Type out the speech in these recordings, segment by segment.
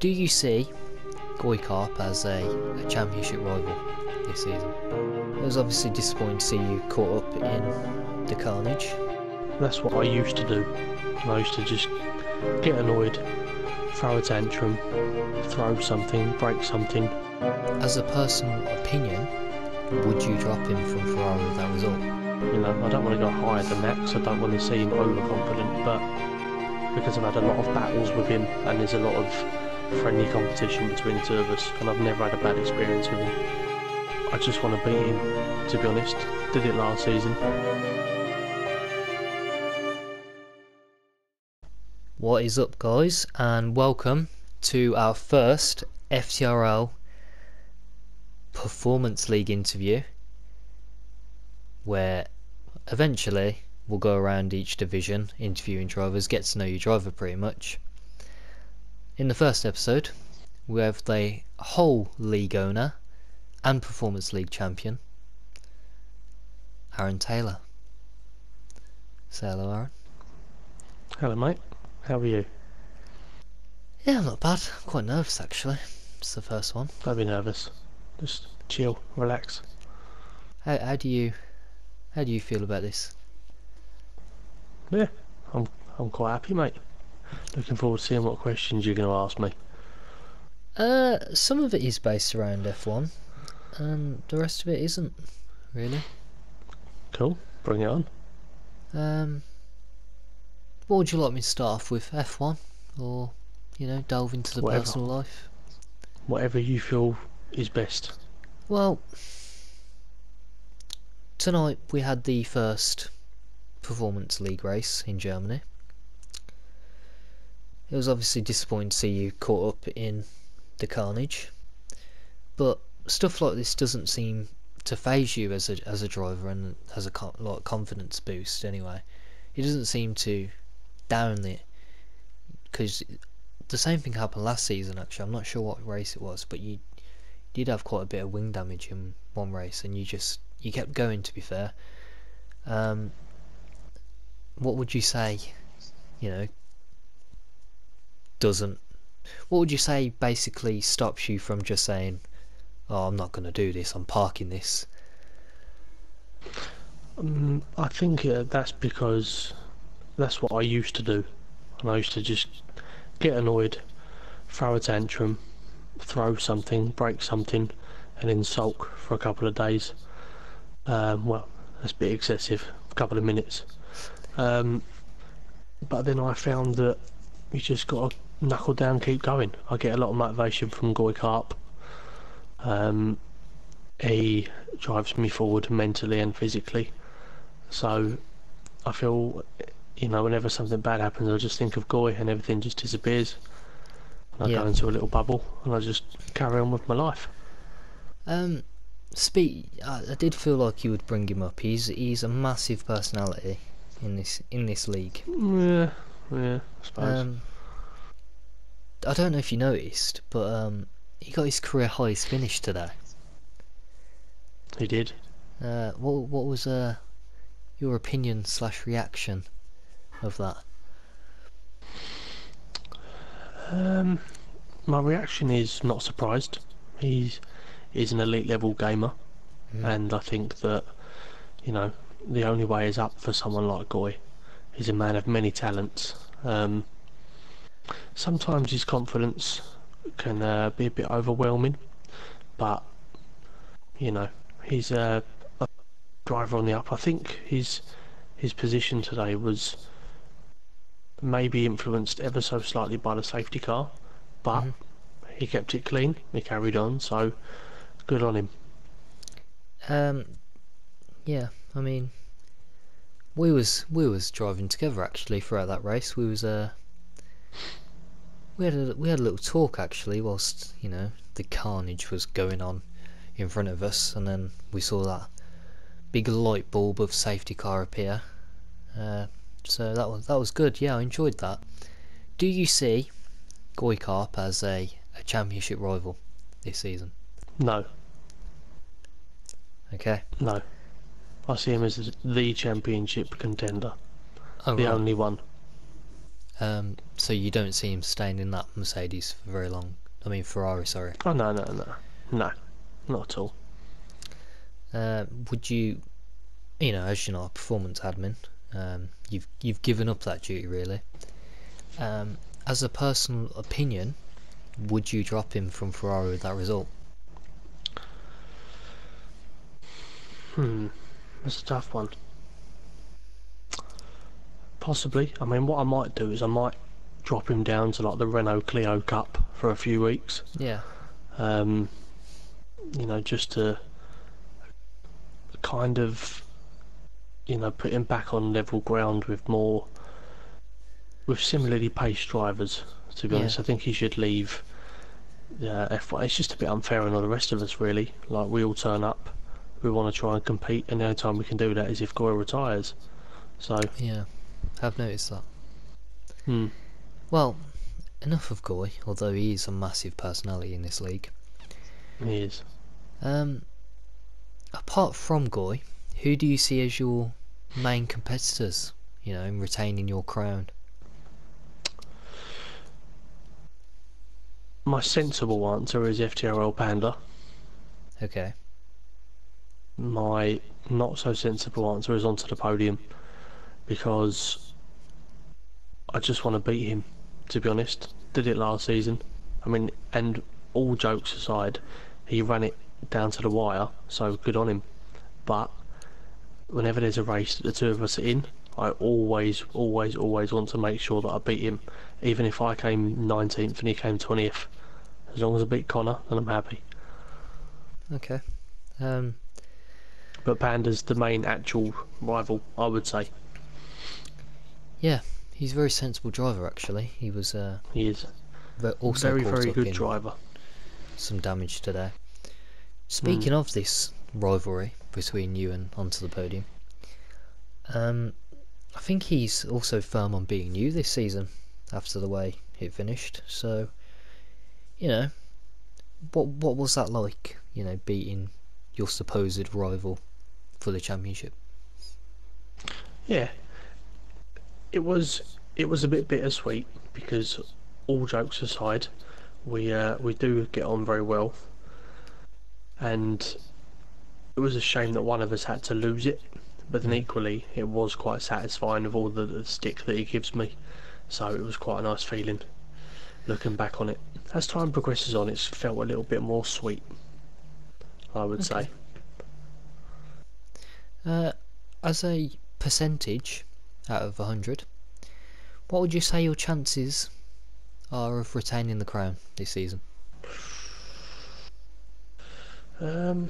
Do you see Goikarp as a championship rival this season? It was obviously disappointing to see you caught up in the carnage. That's what I used to do. I used to just get annoyed, throw a tantrum, throw something, break something. As a personal opinion, would you drop him from Ferrari with that result? You know, I don't want to go higher than that because I don't want to see him overconfident, but because I've had a lot of battles with him and there's a lot of friendly competition between the two of us and I've never had a bad experience with him. I just want to beat him, to be honest. Did it last season. What is up, guys, and welcome to our first FTRL Performance League interview, where eventually we'll go around each division interviewing drivers, get to know your driver pretty much. In the first episode we have the whole league owner and Performance League champion, Aaron Taylor. Say hello, Aaron. Hello, mate. How are you? Yeah, I'm not bad. I'm quite nervous actually. It's the first one. Don't be nervous. Just chill, relax. How do you feel about this? Yeah, I'm quite happy, mate. Looking forward to seeing what questions you're going to ask me. Some of it is based around F1, and the rest of it isn't really. Cool, bring it on. What would you like me to start off with? F1, or delve into the Whatever. personal life? Whatever you feel is best. Well, tonight we had the first Performance League race in Germany. It was obviously disappointing to see you caught up in the carnage, but stuff like this doesn't seem to phase you as a driver, and as a confidence boost anyway. It doesn't seem to down it, because the same thing happened last season actually. I'm not sure what race it was, but you did have quite a bit of wing damage in one race, and you kept going, to be fair. What would you say, what would you say basically stops you from just saying, oh, I'm not going to do this, I'm parking this? I think that's because that's what I used to do. And I used to just get annoyed, throw a tantrum, throw something, break something, and then sulk for a couple of days. Well, that's a bit excessive, a couple of minutes. But then I found that you just got to knuckle down, keep going. I get a lot of motivation from Goikarp. He drives me forward mentally and physically. So I feel, whenever something bad happens, I just think of Goy and everything just disappears. And I go into a little bubble and I just carry on with my life. I did feel like you would bring him up. He's a massive personality in this league. Yeah, I suppose. I don't know if you noticed, but he got his career highest finish today. He did. What was your opinion / reaction of that? My reaction is not surprised. He's an elite level gamer, and I think that the only way is up for someone like Goy. He's a man of many talents. Sometimes his confidence can be a bit overwhelming, but he's a driver on the up. I think his position today was maybe influenced ever so slightly by the safety car, but he kept it clean, he carried on, so good on him. Yeah, I mean, we was driving together actually throughout that race. We had a little talk actually whilst the carnage was going on in front of us, and then we saw that big light bulb of safety car appear. So that was good. Yeah, I enjoyed that. Do you see Goikarp as a championship rival this season? No. Okay. No. I see him as the championship contender. Oh, the right. only one. So you don't see him staying in that Mercedes for very long. I mean Ferrari, sorry. Oh no, not at all. Would you, as you're not a performance admin, you've given up that duty really. As a personal opinion, would you drop him from Ferrari with that result? That's a tough one. Possibly. I mean, what I might do is I might drop him down to like the Renault Clio Cup for a few weeks. Yeah. Just to kind of, put him back on level ground with similarly paced drivers. To be honest, I think he should leave F1. It's just a bit unfair on all the rest of us, really. Like, we all turn up, we want to try and compete, and the only time we can do that is if Goya retires. So yeah, I've noticed that. Hmm. Well, enough of Goy, although he is a massive personality in this league. He is. Apart from Goy, who do you see as your main competitors, in retaining your crown? My sensible answer is FTRL Panda. Okay. My not so sensible answer is onto the podium, because I just want to beat him, to be honest. Did it last season. I mean, and all jokes aside, he ran it down to the wire, so good on him. But whenever there's a race that the two of us are in, I always want to make sure that I beat him, even if I came 19th and he came 20th. As long as I beat Connor, then I'm happy. Okay. But Panda's the main actual rival, I would say. Yeah, he's a very sensible driver actually. He was He is also very good driver. Some damage today. Speaking of this rivalry between you and onto the podium, I think he's also firm on beating you this season after the way it finished. So, what was that like? Beating your supposed rival for the championship. Yeah, it was a bit bittersweet, because all jokes aside, we do get on very well, and it was a shame that one of us had to lose it, but then equally it was quite satisfying with all the stick that he gives me, so it was quite a nice feeling looking back on it. As time progresses on, it's felt a little bit more sweet, I would say. As a percentage out of 100, what would you say your chances are of retaining the crown this season? Well,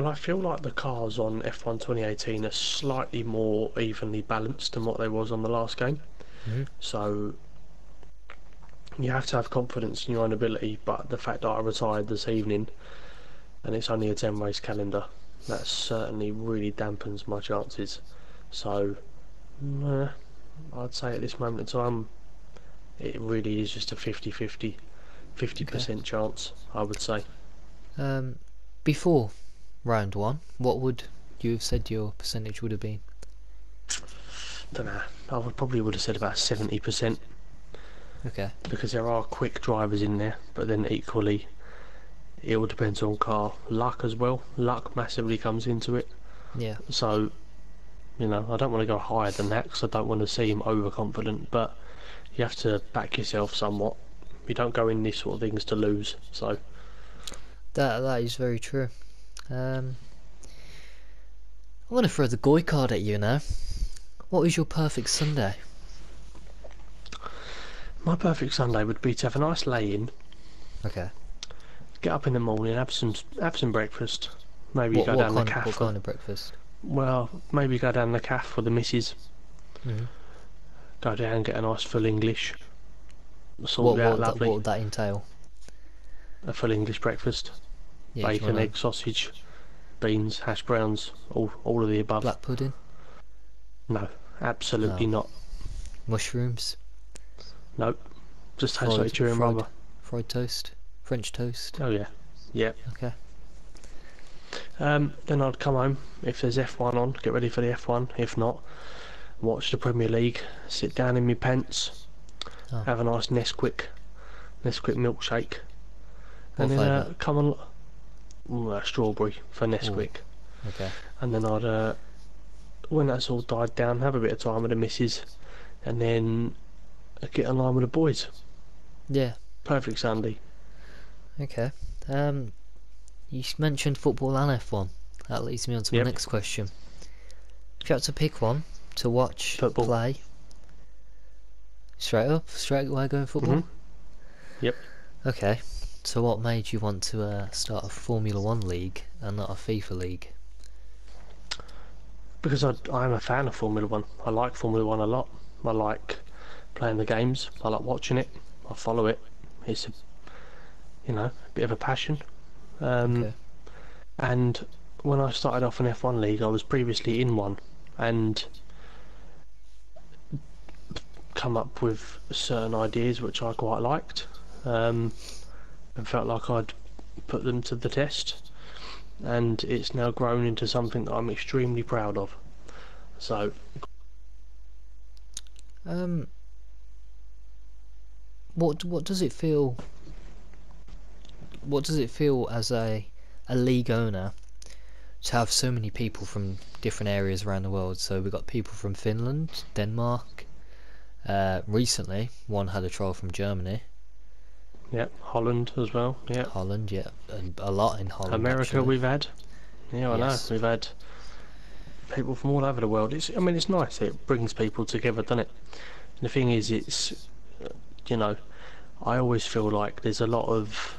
I feel like the cars on F1 2018 are slightly more evenly balanced than what they was on the last game. So you have to have confidence in your own ability, but the fact that I retired this evening and it's only a 10 race calendar, that certainly really dampens my chances. So I'd say at this moment in time it really is just a 50% chance, I would say. Before round one, what would you have said your percentage would have been? Don't know, I probably would have said about 70%. Okay. Because there are quick drivers in there, but then equally it all depends on car luck as well. Luck massively comes into it. Yeah. So, I don't want to go higher than that, because I don't want to see him overconfident, but you have to back yourself somewhat. You don't go in these sort of things to lose, so... That is very true. I'm going to throw the Goy card at you now. What was your perfect Sunday? My perfect Sunday would be to have a nice lay-in. Okay. Get up in the morning, have some breakfast. Maybe go down the cafe. What kind of breakfast? Well, maybe go down the cafe for the missus. Go down and get a nice full English. Sort it out lovely. What would that entail? A full English breakfast. Yeah, Bacon, egg, sausage, beans, hash browns, all of the above. Black pudding? No, absolutely not. Mushrooms? Nope. Just tastes like chewing rubber. Fried toast? French toast? Oh yeah. Yep. Okay. Then I'd come home, if there's F1 on, get ready for the F1. If not, watch the Premier League, sit down in my pants, Oh, have a nice Nesquik milkshake, what and then flavour? come on, strawberry for Oh, Nesquik, okay. and then I'd when that's all died down, have a bit of time with the missus, and then get in line with the boys. Yeah, Perfect Sunday. okay. Um, you mentioned football and F1. That leads me on to my Yep, next question. If you had to pick one to watch, football. play, straight away going football? Mhm. Yep. Okay. So what made you want to start a Formula One league and not a FIFA league? Because I'm a fan of Formula One. I like Formula One a lot. I like playing the games. I like watching it. I follow it. It's a bit of a passion. Um, Okay. and when I started off an F1 league, I was previously in one, and come up with certain ideas which I quite liked, and felt like I'd put them to the test, and it's now grown into something that I'm extremely proud of. So, Um, what does it feel? What does it feel as a league owner to have so many people from different areas around the world? So we've got people from Finland, Denmark. Recently, one had a trial from Germany, yeah, Holland as well. Yeah, Holland, yeah, and a lot in Holland America actually. we've had. Yeah, I know. Yes. We've had people from all over the world. It's nice. It brings people together, doesn't it? And the thing is, you know, I always feel like there's a lot of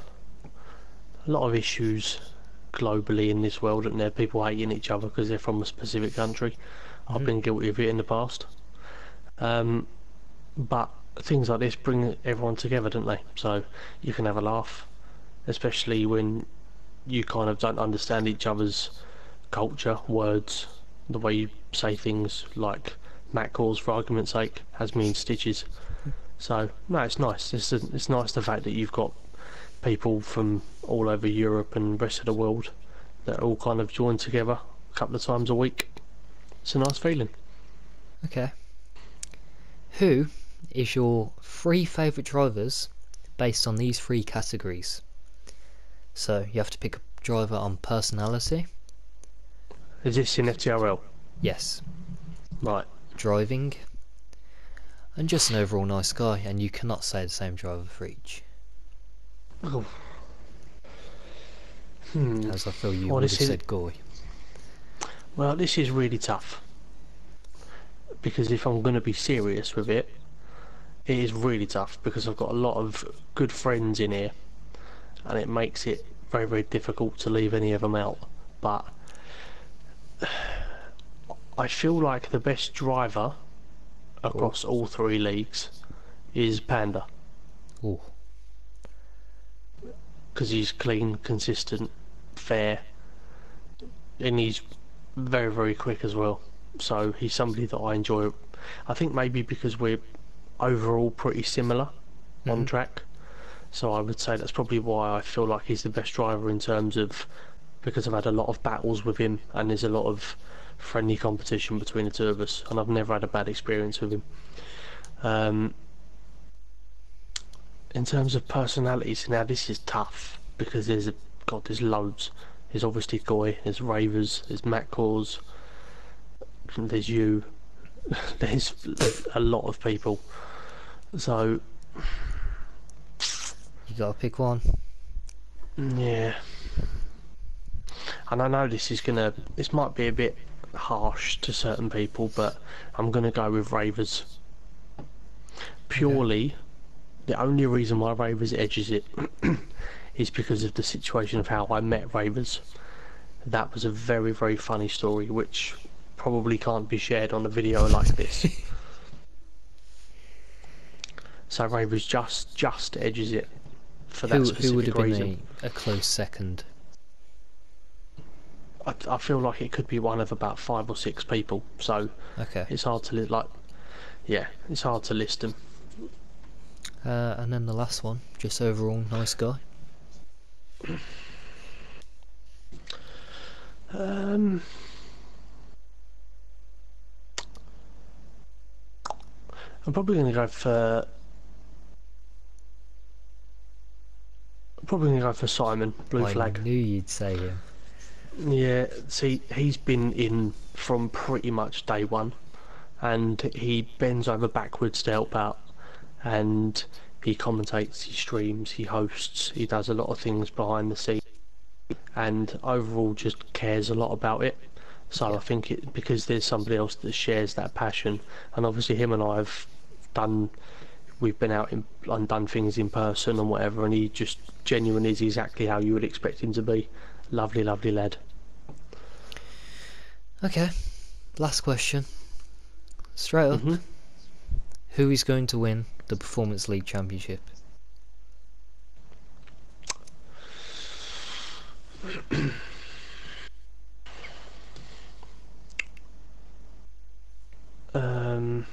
issues globally in this world, and there are people hating each other because they're from a specific country. I've Hmm. been guilty of it in the past. Um, but things like this bring everyone together, don't they? So you can have a laugh, especially when you kind of don't understand each other's culture, words, the way you say things, like Matt calls, for argument's sake, has me in stitches. So no, it's nice. It's nice the fact that you've got people from all over Europe and the rest of the world that all kind of join together a couple of times a week. It's a nice feeling. Okay. Who is your three favourite drivers based on these three categories? So you have to pick a driver on personality. Is this in FTRL? Yes. Right. Driving. And just an overall nice guy, and you cannot say the same driver for each. Oh. As I feel you Well, would this have is said Goy. well, this is really tough, because if I'm going to be serious with it, it is really tough because I've got a lot of good friends in here, and it makes it very, very difficult to leave any of them out. But I feel like the best driver Oh. across all three leagues is Panda, Oh. because he's clean, consistent, fair, and he's very, very quick as well. So he's somebody that I enjoy. I think maybe because we're overall pretty similar on Mhm. track, so I would say that's probably why I feel like he's the best driver, in terms of, because I've had a lot of battles with him and there's a lot of friendly competition between the two of us, and I've never had a bad experience with him. Um, in terms of personalities, now this is tough because there's loads. There's obviously Goy, there's Ravers, there's Matt Cause, there's you, there's a lot of people. So You gotta pick one. yeah, and I know this might be a bit harsh to certain people, but I'm gonna go with Ravers. Okay. Purely, the only reason why Ravers edges it is because of the situation of how I met Ravers. That was a very, very funny story, which probably can't be shared on a video like this. So Ravers just edges it for that Who would have specific been reason. a close second? I feel like it could be one of about 5 or 6 people, so Okay. it's hard to it's hard to list them. And then the last one, just overall nice guy. Um, I'm probably going to go for Simon, blue I flag. knew you'd say him. Yeah, see, he's been in from pretty much day one, and he bends over backwards to help out, and he commentates, he streams, he hosts, he does a lot of things behind the scenes, and overall just cares a lot about it. So Yeah. I think it because there's somebody else that shares that passion, and obviously him and I have done, we've been out and done things in person and whatever, and he just genuinely is exactly how you would expect him to be. Lovely, lovely lad. Okay, last question. Straight up, Mhm. who is going to win the Performance League Championship? Um,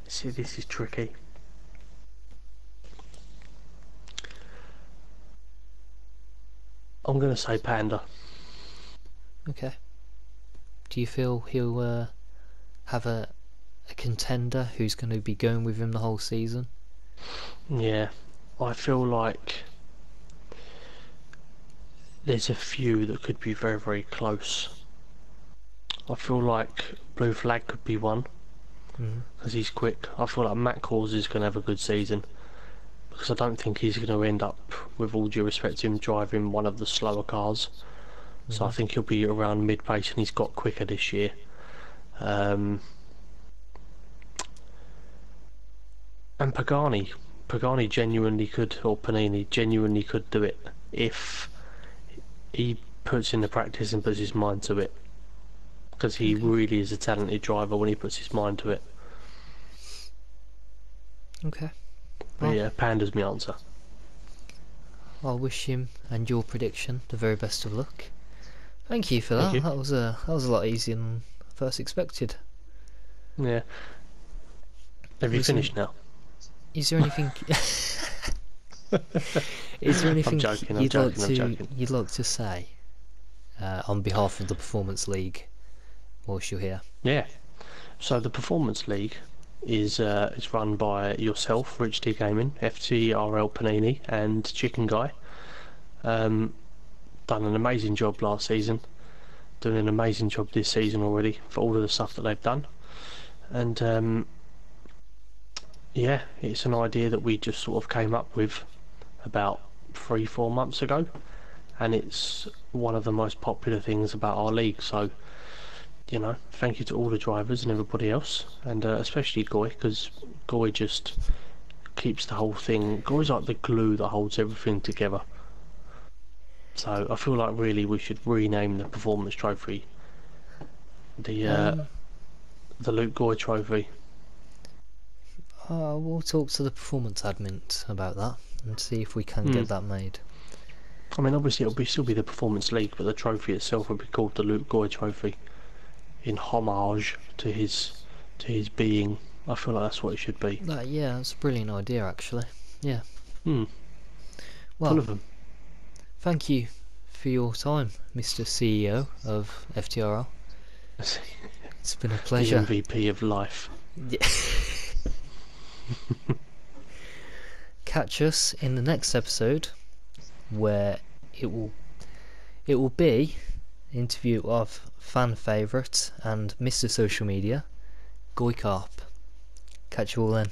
see, this is tricky. I'm going to say Panda. Okay. Do you feel he'll have a contender who's going to be going with him the whole season? Yeah, I feel like there's a few that could be very, very close. I feel like Blue Flag could be one Mm. because he's quick. I feel like Matt Cause is going to have a good season because I don't think he's going to end up, with all due respect to him, driving one of the slower cars. So I Mhm. think he'll be around mid pace, and he's got quicker this year. Um, and Pagani genuinely could, or Panini genuinely could do it if he puts in the practice and puts his mind to it. Because he Okay. really is a talented driver when he puts his mind to it. Okay. But Well, yeah, Panda's my answer. I'll wish him and your prediction the very best of luck. Thank you for Thank that. you. That was a lot easier than I first expected. Yeah. Have you Was there, finished now? is there anything? Is there I'm anything joking, I'm you'd like joking, I'm to joking. say on behalf of the Performance League whilst you're here? Yeah. So the Performance League is run by yourself, Rich D Gaming, FTRL Panini, and Chicken Guy. Um, done an amazing job last season. Doing an amazing job this season already for all of the stuff that they've done. And yeah, it's an idea that we just sort of came up with about 3-4 months ago, and it's one of the most popular things about our league. So, you know, thank you to all the drivers and everybody else, and especially Goy, because Goy just keeps the whole thing. Goy's like the glue that holds everything together. So I feel like really we should rename the performance trophy the uh, Um, the Luke Goy Trophy. we'll talk to the performance admin about that and see if we can Hmm. get that made. I mean, obviously it'll still be the Performance League, but the trophy itself will be called the Luke Goy Trophy in homage to his being. I feel like that's what it should be. Yeah, that's a brilliant idea actually. Yeah. Hmm. Full Well, of them. thank you for your time, Mr. CEO of FTRL. It's been a The pleasure. MVP of life. Yeah. Catch us in the next episode where it will be an interview of fan favourite and Mr. Social Media, Goy Carp. Catch you all then.